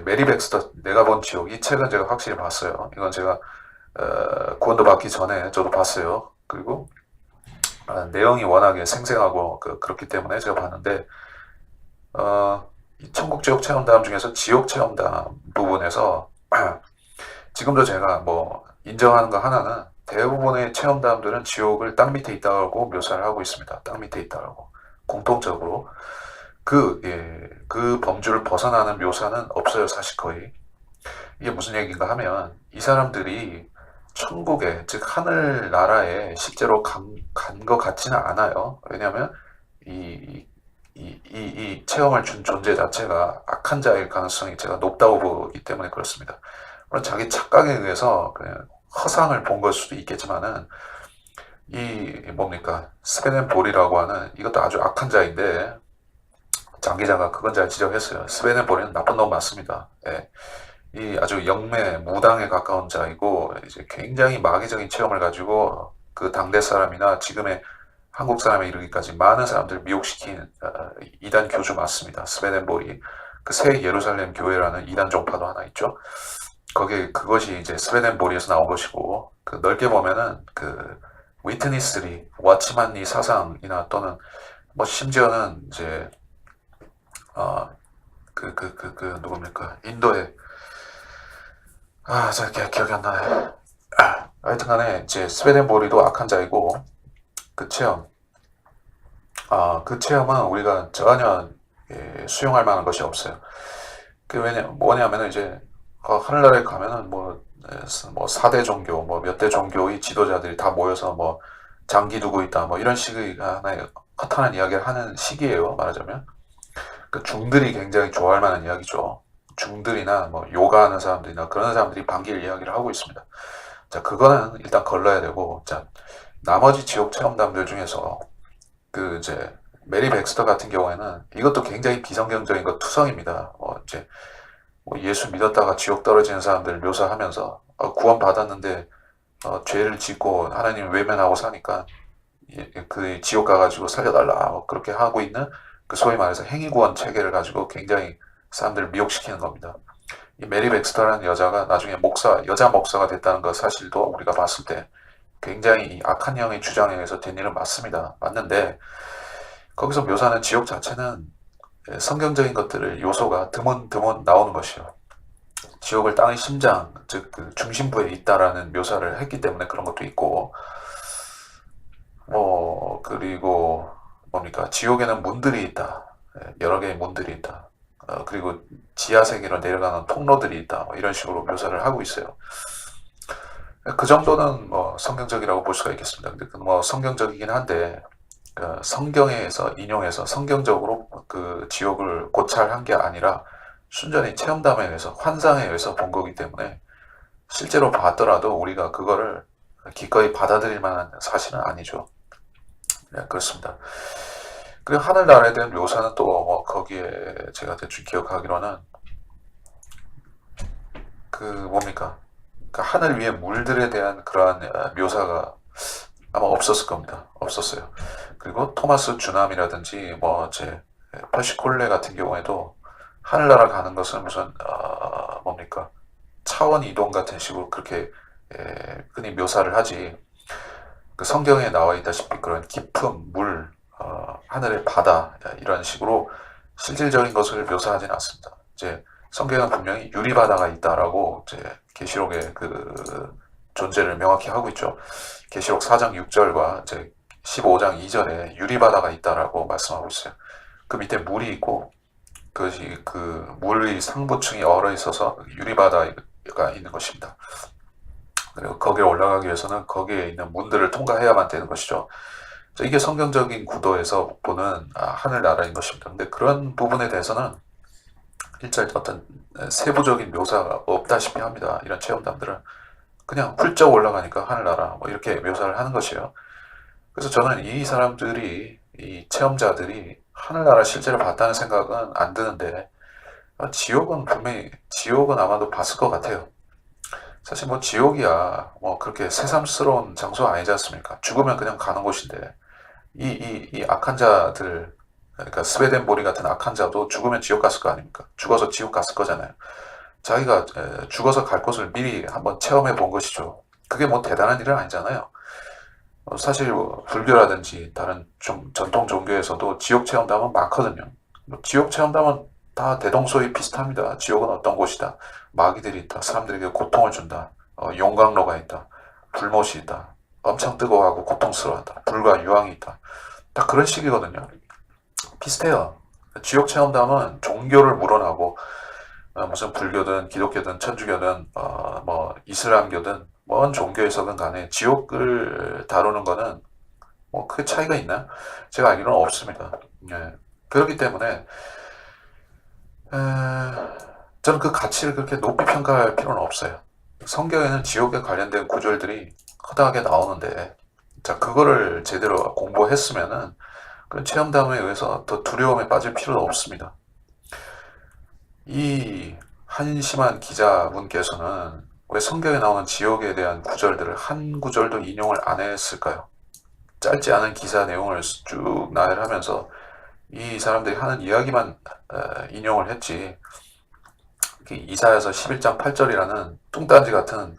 메리 백스터 내가 본 지옥 이 책은 제가 확실히 봤어요. 이건 제가 구원도 받기 전에 저도 봤어요. 그리고 내용이 워낙에 생생하고 그렇기 때문에 제가 봤는데 이 천국 지옥 체험담 중에서 지옥 체험담 부분에서 지금도 제가 뭐 인정하는 거 하나는 대부분의 체험담들은 지옥을 땅 밑에 있다고 묘사를 하고 있습니다. 땅 밑에 있다고 공통적으로 그 범주를 벗어나는 묘사는 없어요. 사실 거의. 이게 무슨 얘기인가 하면 이 사람들이 천국에 즉 하늘나라에 실제로 간 것 같지는 않아요. 왜냐하면 이 체험을 준 존재 자체가 악한 자일 가능성이 제가 높다고 보기 때문에 그렇습니다. 물론 자기 착각에 의해서 그냥 허상을 본 걸 수도 있겠지만은 이 뭡니까 스베넨볼이라고 하는 이것도 아주 악한 자인데 장 기자가 그건 잘 지적했어요. 스베넨볼은 나쁜 놈 맞습니다. 예. 이 아주 영매 무당에 가까운 자이고 이제 굉장히 마귀적인 체험을 가지고 그 당대 사람이나 지금의 한국 사람에 이르기까지 많은 사람들을 미혹시킨 이단 교주 맞습니다. 스베덴볼이 그 새 예루살렘 교회라는 이단 종파도 하나 있죠. 거기에 그것이 이제 스베덴볼이에서 나온 것이고 그 넓게 보면은 그 위트니스리 와치만리 사상이나 또는 뭐 심지어는 이제 누굽니까 인도의 저 기억이 안 나네. 하여튼간에 이제 스웨덴보리도 악한 자이고 그 체험, 그 체험은 우리가 전혀 수용할 만한 것이 없어요. 그 뭐냐면은 이제 하늘나라에 가면은 뭐 4대 종교, 뭐 몇 대 종교의 지도자들이 다 모여서 뭐 장기 두고 있다, 뭐 이런 식의 하나의 허탄한 이야기를 하는 시기예요. 말하자면 그 중들이 굉장히 좋아할 만한 이야기죠. 중들이나 뭐 요가하는 사람들이나 그런 사람들이 반길 이야기를 하고 있습니다. 자, 그거는 일단 걸러야 되고, 자, 나머지 지옥 체험담들 중에서 그 이제 메리 백스터 같은 경우에는 이것도 굉장히 비성경적인 것 투성입니다. 이제 뭐 예수 믿었다가 지옥 떨어지는 사람들 묘사하면서 구원 받았는데 죄를 짓고 하나님 외면하고 사니까 그 지옥 가가지고 살려달라 그렇게 하고 있는 그 소위 말해서 행위구원 체계를 가지고 굉장히 사람들을 미혹시키는 겁니다. 이 메리 백스터라는 여자가 나중에 여자 목사가 됐다는 것 사실도 우리가 봤을 때 굉장히 악한 영의 주장에 의해서 된 일은 맞습니다. 맞는데 거기서 묘사하는 지옥 자체는 성경적인 것들을 요소가 드문드문 나오는 것이요. 지옥을 땅의 심장, 즉 그 중심부에 있다라는 묘사를 했기 때문에 그런 것도 있고, 그리고 뭡니까 지옥에는 문들이 있다. 여러 개의 문들이 있다. 그리고 지하 세계로 내려가는 통로들이 있다. 뭐 이런 식으로 묘사를 하고 있어요. 그 정도는 뭐 성경적이라고 볼 수가 있겠습니다. 근데 뭐 성경적이긴 한데 성경에서 인용해서 성경적으로 그 지옥을 고찰한 게 아니라 순전히 체험담에 의해서 환상에 의해서 본 거기 때문에 실제로 봤더라도 우리가 그거를 기꺼이 받아들일 만한 사실은 아니죠. 네, 그렇습니다. 그리고 하늘나라에 대한 묘사는 또 거기에 제가 대충 기억하기로는 그 뭡니까 그 하늘 위의 물들에 대한 그러한 묘사가 아마 없었을 겁니다. 없었어요. 그리고 토마스 주남이라든지 제 퍼시콜레 같은 경우에도 하늘나라 가는 것은 무슨 뭡니까 차원 이동 같은 식으로 그렇게 흔히 묘사를 하지 그 성경에 나와 있다시피 그런 깊은 물, 하늘의 바다 이런 식으로 실질적인 것을 묘사하지는 않습니다. 이제 성경은 분명히 유리바다가 있다라고 이제 계시록의 그 존재를 명확히 하고 있죠. 계시록 4장 6절과 이제 15장 2절에 유리바다가 있다라고 말씀하고 있어요. 그 밑에 물이 있고 그것이 그 물의 상부층이 얼어 있어서 유리바다가 있는 것입니다. 그리고 거기에 올라가기 위해서는 거기에 있는 문들을 통과해야만 되는 것이죠. 이게 성경적인 구도에서 보는 하늘나라인 것입니다. 근데 그런 부분에 대해서는 일절 어떤 세부적인 묘사가 없다시피 합니다. 이런 체험담들은 그냥 훌쩍 올라가니까 하늘나라 뭐 이렇게 묘사를 하는 것이에요. 그래서 저는 이 사람들이 이 체험자들이 하늘나라 실제로 봤다는 생각은 안 드는데 지옥은 아마도 봤을 것 같아요. 사실 뭐 지옥이야 뭐 그렇게 새삼스러운 장소 아니지 않습니까? 죽으면 그냥 가는 곳인데 이 악한 자들 그러니까 스웨덴보리 같은 악한 자도 죽으면 지옥 갔을 거 아닙니까? 죽어서 지옥 갔을 거잖아요. 자기가 죽어서 갈 곳을 미리 한번 체험해 본 것이죠. 그게 뭐 대단한 일은 아니잖아요. 사실 뭐 불교라든지 다른 좀 전통 종교에서도 지옥 체험담은 많거든요. 뭐 지옥 체험담은 다 대동소이 비슷합니다. 지옥은 어떤 곳이다. 마귀들이 있다. 사람들에게 고통을 준다. 용광로가 있다. 불못이 있다. 엄청 뜨거워하고 고통스러워한다. 불과 유황이 있다. 다 그런 식이거든요. 비슷해요. 지옥 체험담은 종교를 물어나고 무슨 불교든 기독교든 천주교든 뭐 이슬람교든 뭔 종교에서든 간에 지옥을 다루는 거는 뭐 그 차이가 있나? 제가 알기로는 없습니다. 예. 그렇기 때문에 저는 그 가치를 그렇게 높이 평가할 필요는 없어요. 성경에는 지옥에 관련된 구절들이 허다하게 나오는데, 자, 그거를 제대로 공부했으면은 그 체험담에 의해서 더 두려움에 빠질 필요는 없습니다. 이 한심한 기자분께서는 왜 성경에 나오는 지옥에 대한 구절들을 한 구절도 인용을 안 했을까요? 짧지 않은 기사 내용을 쭉 나열하면서 이 사람들이 하는 이야기만 인용을 했지, 이사야서 11장 8절이라는 뚱딴지 같은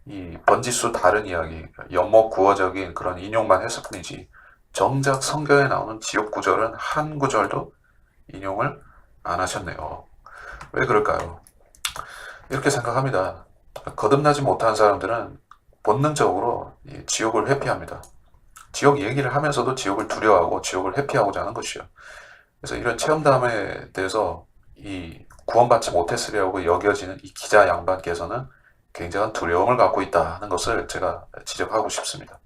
이 번지수 다른 이야기, 연목구어적인 그런 인용만 했을 뿐이지, 정작 성경에 나오는 지옥 구절은 한 구절도 인용을 안 하셨네요. 왜 그럴까요? 이렇게 생각합니다. 거듭나지 못한 사람들은 본능적으로 이 지옥을 회피합니다. 지옥 얘기를 하면서도 지옥을 두려워하고 지옥을 회피하고자 하는 것이요. 그래서 이런 체험담에 대해서 이 구원받지 못했으리라고 여겨지는 이 기자 양반께서는 굉장한 두려움을 갖고 있다는 것을 제가 지적하고 싶습니다.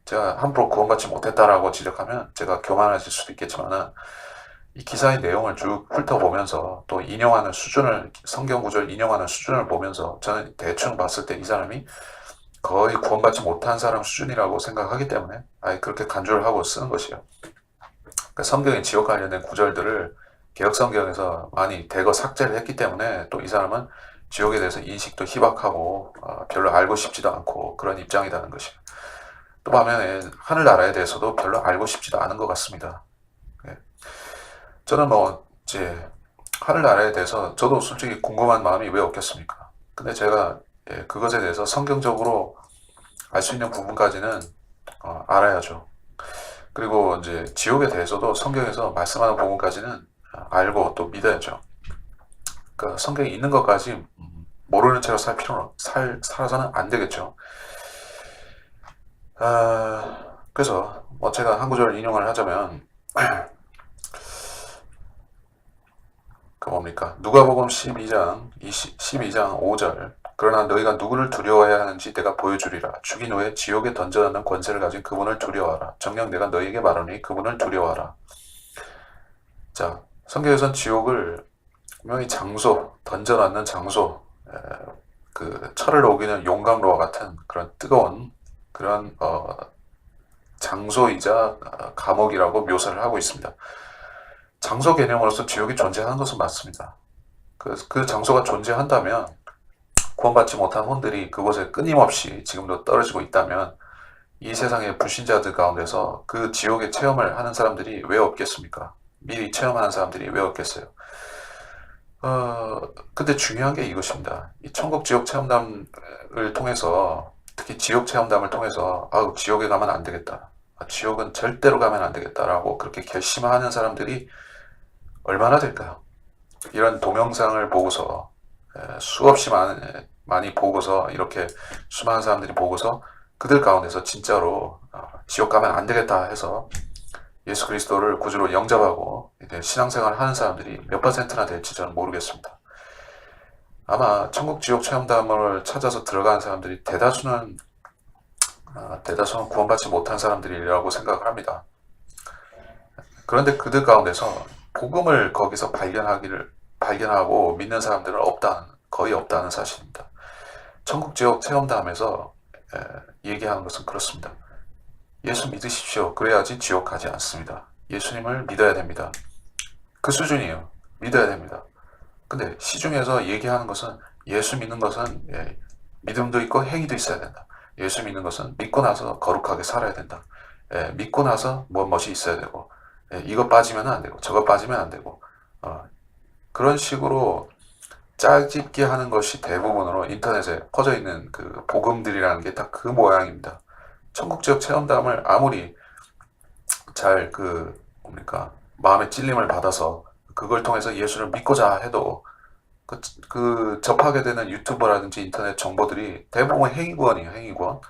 제가 함부로 구원받지 못했다라고 지적하면 제가 교만해질 수도 있겠지만, 이 기사의 내용을 쭉 훑어보면서 또 인용하는 수준을, 성경 구절 인용하는 수준을 보면서 저는 대충 봤을 때 이 사람이 거의 구원받지 못한 사람 수준이라고 생각하기 때문에 아예 그렇게 간주를 하고 쓰는 것이요. 그러니까 성경의 지옥 관련된 구절들을 개혁 성경에서 많이 대거 삭제를 했기 때문에 또 이 사람은 지옥에 대해서 인식도 희박하고 별로 알고 싶지도 않고 그런 입장이라는 것이요. 또 반면에 하늘나라에 대해서도 별로 알고 싶지도 않은 것 같습니다. 저는 뭐 이제 하늘나라에 대해서 저도 솔직히 궁금한 마음이 왜 없겠습니까? 근데 제가 그것에 대해서 성경적으로 알 수 있는 부분까지는 알아야죠. 그리고 이제 지옥에 대해서도 성경에서 말씀하는 부분까지는 알고 또 믿어야죠. 그러니까 성경에 있는 것까지 모르는 채로 살아서는 안 되겠죠. 그래서 뭐 제가 한 구절 인용을 하자면 그 뭡니까? 누가복음 12장 5절. 그러나 너희가 누구를 두려워해야 하는지 내가 보여주리라. 죽인 후에 지옥에 던져넣는 권세를 가진 그분을 두려워하라. 정녕 내가 너희에게 말하니 그분을 두려워하라. 자, 성경에선 지옥을 분명히 장소, 던져넣는 장소, 그 철을 녹이는 용광로와 같은 그런 뜨거운 그런 장소이자 감옥이라고 묘사를 하고 있습니다. 장소 개념으로서 지옥이 존재하는 것은 맞습니다. 그 장소가 존재한다면 구원받지 못한 혼들이 그곳에 끊임없이 지금도 떨어지고 있다면 이 세상의 불신자들 가운데서 그 지옥의 체험을 하는 사람들이 왜 없겠습니까? 미리 체험하는 사람들이 왜 없겠어요? 근데 중요한 게 이것입니다. 이 천국 지옥 체험담을 통해서, 특히 지옥 체험담을 통해서 지옥에 가면 안 되겠다. 지옥은 절대로 가면 안 되겠다라고 그렇게 결심하는 사람들이 얼마나 될까요? 이런 동영상을 보고서 수없이 많이 보고서, 이렇게 수많은 사람들이 보고서 그들 가운데서 진짜로 지옥 가면 안 되겠다 해서 예수 그리스도를 구주로 영접하고 신앙생활을 하는 사람들이 몇 %나 될지 저는 모르겠습니다. 아마 천국 지옥 체험담을 찾아서 들어가는 사람들이 대다수는 구원받지 못한 사람들이라고 생각을 합니다. 그런데 그들 가운데서 복음을 거기서 발견하고 믿는 사람들은 거의 없다는 사실입니다. 천국 지옥 체험담에서 얘기하는 것은 그렇습니다. 예수 믿으십시오. 그래야지 지옥 가지 않습니다. 예수님을 믿어야 됩니다. 그 수준이에요. 믿어야 됩니다. 근데 시중에서 얘기하는 것은 예수 믿는 것은 믿음도 있고 행위도 있어야 된다. 예수 믿는 것은 믿고 나서 거룩하게 살아야 된다. 믿고 나서 무엇이 있어야 되고, 이거 빠지면 안 되고 저거 빠지면 안 되고, 그런 식으로 짜깁기 하는 것이 대부분으로 인터넷에 퍼져 있는 그 복음들이라는 게 다 그 모양입니다. 천국 지역 체험담을 아무리 잘 뭡니까 마음의 찔림을 받아서 그걸 통해서 예수를 믿고자 해도 그 접하게 되는 유튜버라든지 인터넷 정보들이 대부분 행위구원이에요. 행위구원.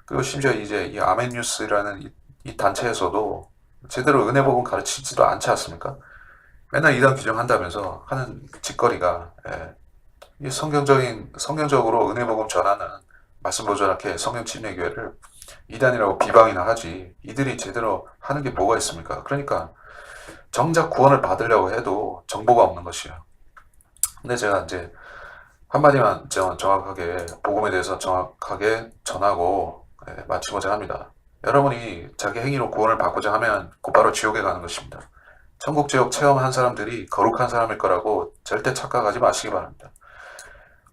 그리고 심지어 이제 이 아멘뉴스라는 이 단체에서도 제대로 은혜 복음 가르치지도 않지 않습니까? 맨날 이단 규정한다면서 하는 짓거리가, 이 성경적으로 은혜 복음 전하는 말씀 보존학회 성령 침례교회를 이단이라고 비방이나 하지, 이들이 제대로 하는 게 뭐가 있습니까? 그러니까 정작 구원을 받으려고 해도 정보가 없는 것이에요. 근데 제가 이제 한마디만 정확하게 복음에 대해서 정확하게 전하고 마치고자 합니다. 여러분이 자기 행위로 구원을 받고자 하면 곧바로 지옥에 가는 것입니다. 천국 지옥 체험한 사람들이 거룩한 사람일 거라고 절대 착각하지 마시기 바랍니다.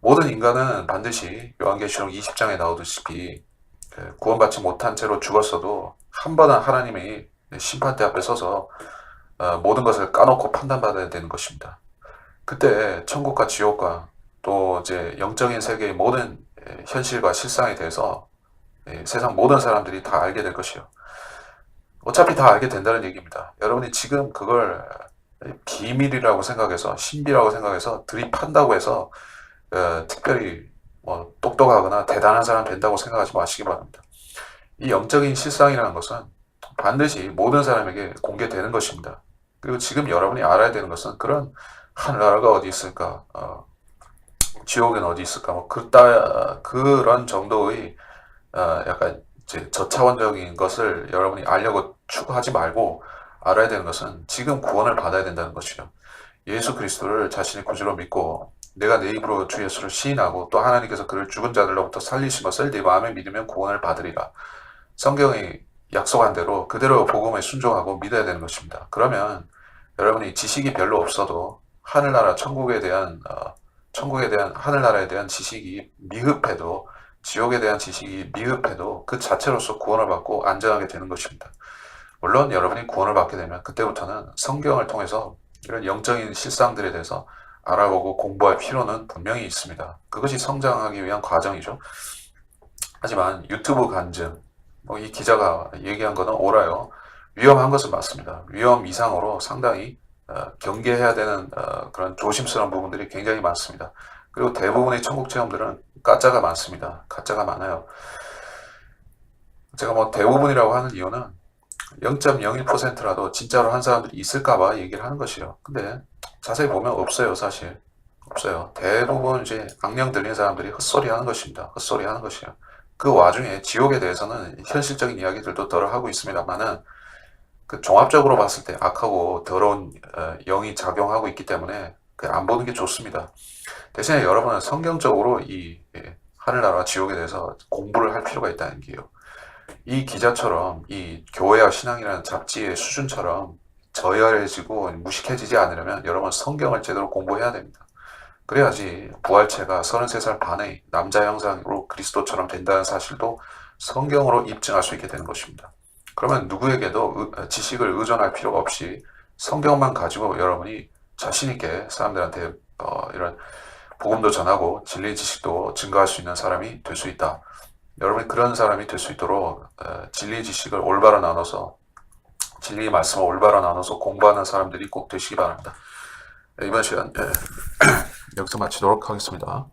모든 인간은 반드시 요한계시록 20장에 나오듯이 구원받지 못한 채로 죽었어도 한 번은 하나님의 심판대 앞에 서서 모든 것을 까놓고 판단받아야 되는 것입니다. 그때 천국과 지옥과 또 이제 영적인 세계의 모든 현실과 실상에 대해서 세상 모든 사람들이 다 알게 될 것이요. 어차피 다 알게 된다는 얘기입니다. 여러분이 지금 그걸 비밀이라고 생각해서, 신비라고 생각해서 들이판다고 해서 특별히 뭐 똑똑하거나 대단한 사람 된다고 생각하지 마시기 바랍니다. 이 영적인 실상이라는 것은 반드시 모든 사람에게 공개되는 것입니다. 그리고 지금 여러분이 알아야 되는 것은 그런 하늘나라가 어디 있을까, 지옥은 어디 있을까, 뭐 그런 정도의 약간 이제 저차원적인 것을 여러분이 알려고 추구하지 말고 알아야 되는 것은 지금 구원을 받아야 된다는 것이죠. 예수 그리스도를 자신의 구주로 믿고 내가 내 입으로 주 예수를 시인하고 또 하나님께서 그를 죽은 자들로부터 살리신 것을 내 마음에 믿으면 구원을 받으리라. 성경이 약속한 대로 그대로 복음에 순종하고 믿어야 되는 것입니다. 그러면 여러분이 지식이 별로 없어도 하늘나라 천국에 대한 하늘나라에 대한 지식이 미흡해도, 지옥에 대한 지식이 미흡해도 그 자체로서 구원을 받고 안전하게 되는 것입니다. 물론 여러분이 구원을 받게 되면 그때부터는 성경을 통해서 이런 영적인 실상들에 대해서 알아보고 공부할 필요는 분명히 있습니다. 그것이 성장하기 위한 과정이죠. 하지만 유튜브 간증, 뭐 이 기자가 얘기한 거는 옳아요. 위험한 것은 맞습니다. 위험 이상으로 상당히 경계해야 되는 그런 조심스러운 부분들이 굉장히 많습니다. 그리고 대부분의 천국 체험들은 가짜가 많습니다. 가짜가 많아요. 제가 뭐 대부분이라고 하는 이유는 0.01%라도 진짜로 한 사람들이 있을까봐 얘기를 하는 것이에요. 근데 자세히 보면 없어요, 사실. 없어요. 대부분 이제 악령 들린 사람들이 헛소리 하는 것입니다. 헛소리 하는 것이에요. 그 와중에 지옥에 대해서는 현실적인 이야기들도 덜어 하고 있습니다만은 그 종합적으로 봤을 때 악하고 더러운 영이 작용하고 있기 때문에 안 보는 게 좋습니다. 대신에 여러분은 성경적으로 이 하늘나라와 지옥에 대해서 공부를 할 필요가 있다는 게요. 이 기자처럼 이 교회와 신앙이라는 잡지의 수준처럼 저열해지고 무식해지지 않으려면 여러분 성경을 제대로 공부해야 됩니다. 그래야지 부활체가 33살 반의 남자 형상으로 그리스도처럼 된다는 사실도 성경으로 입증할 수 있게 되는 것입니다. 그러면 누구에게도 지식을 의존할 필요가 없이 성경만 가지고 여러분이 자신 있게 사람들한테 이런 복음도 전하고 진리의 지식도 증거할 수 있는 사람이 될 수 있다. 여러분이 그런 사람이 될 수 있도록 진리의 지식을 올바로 나눠서, 진리의 말씀을 올바로 나눠서 공부하는 사람들이 꼭 되시기 바랍니다. 이번 시간 여기서 마치도록 하겠습니다.